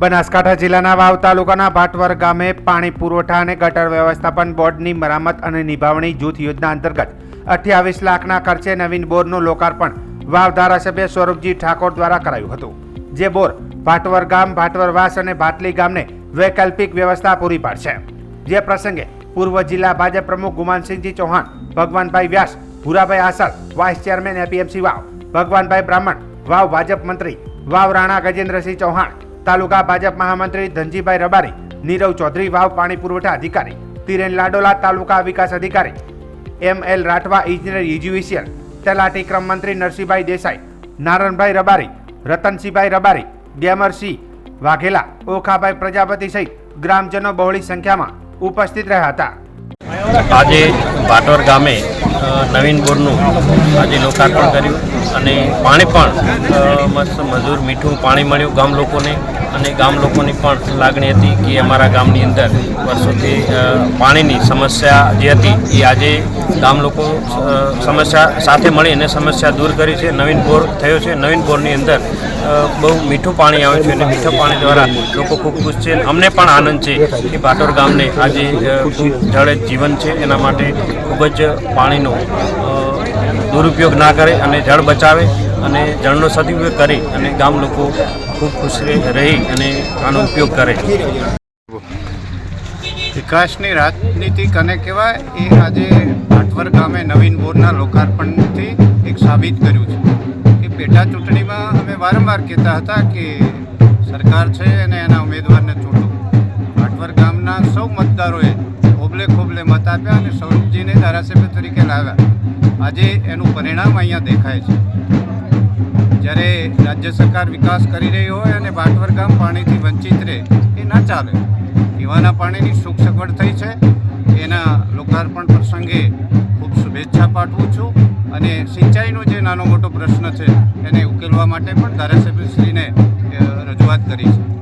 બનાસકાંઠા જિલ્લાના વાવ તાલુકાના ભાટવર ગામે પાણી પુરવઠા અને ગટર વ્યવસ્થાપન બોર્ડની મરામત અને નિભાવણી જૂથ યોજના અંતર્ગત 28 લાખના ખર્ચે નવીન બોરનું લોકાર્પણ વાવ ધારાસભ્ય સ્વરૂપજી ઠાકોર દ્વારા કરાયું હતું। જે બોર ભાટવર ગામ, ભાટવરવાસ અને ભાટલી ગામને વૈકલ્પિક વ્યવસ્થા પૂરી પાડશે। જે પ્રસંગે પૂર્વ જિલ્લા ભાજપ પ્રમુખ ગુમાનસિંહજી ચૌહાણ, ભગવાનભાઈ વ્યાસ, ભૂરાભાઈ આસલ, વાઇસ ચેરમેન એપીએમસી વાવ, ભગવાનભાઈ બ્રાહ્મણ, વાવ ભાજપ મંત્રી, વાવ રાણા ગજેન્દ્રસિંહ ચૌહાણ, તાલુકા ભાજપ મહામંત્રી ધનજીભાઈ રબારી, નીરવ ચૌધરી, વાવ પાણી પુરવઠા અધિકારી, તિરેન લાડોલા, તાલુકા વિકાસ અધિકારી, ML રાઠવા, ઇજનેર યુજીવીસીએલ, તલાટી ક્રમ મંત્રી નરસિંહભાઈ દેસાઈ, નારણભાઈ રબારી, રતનસિંહભાઈ રબારી, ગેમરસિંહ વાઘેલા, ઓખાભાઈ પ્રજાપતિ સહિત ગ્રામજનો બહોળી સંખ્યામાં ઉપસ્થિત રહ્યા હતા। આજે ભાટવર ગામે નવીન બોરનું આજે લોકાર્પણ કર્યું અને પાણી પણ મસ્ત મધુર મીઠું પાણી મળ્યું ગામ લોકોને। અને ગામ લોકોની પણ લાગણી હતી કે અમારા ગામની અંદર વર્ષોથી પાણીની સમસ્યા જે હતી એ આજે ગામ લોકો સમસ્યા સાથે મળી અને સમસ્યા દૂર કરી છે। નવીન બોર થયો છે। નવીન બોરની અંદર બહુ મીઠું પાણી આવે છે અને મીઠા પાણી દ્વારા લોકો ખૂબ ખુશ છે। અમને પણ આનંદ છે કે ભાટવર ગામને આજે ખૂબ જળ જ જીવન છે, એના માટે ખૂબ જ પાણીનો દુરુપયોગ ના કરે અને જળ બચાવે અને જળનો સદુપયોગ કરી અને ગામ લોકો ખૂબ ખુશ રહી અને આનો ઉપયોગ કરે। વિકાસની રાજનીતિ કને કહેવાય એ આજે ભાટવર ગામે નવીન બોરના લોકાર્પણથી એક સાબિત કર્યું છે। એ પેટા ચૂંટણીમાં અમે વારંવાર કહેતા હતા કે સરકાર છે અને એના ઉમેદવારને ચૂંટો। ભાટવર ગામના સૌ મતદારોએ ખોબલે ખોબલે મત આપ્યા અને સ્વરૂપજીને ધારાસભ્ય તરીકે લાવ્યા। આજે એનું પરિણામ અહીંયા દેખાય છે। જ્યારે રાજ્ય સરકાર વિકાસ કરી રહી હોય અને ભાટવર ગામ પાણીથી વંચિત રહે એ ના ચાલે। પીવાના પાણીની સુખ સગવડ થઈ છે, એના લોકાર્પણ પ્રસંગે ખૂબ શુભેચ્છા પાઠવું છું અને સિંચાઈનો જે નાનો મોટો પ્રશ્ન છે એને ઉકેલવા માટે પણ ધારાસભ્યશ્રીને રજૂઆત કરી છે।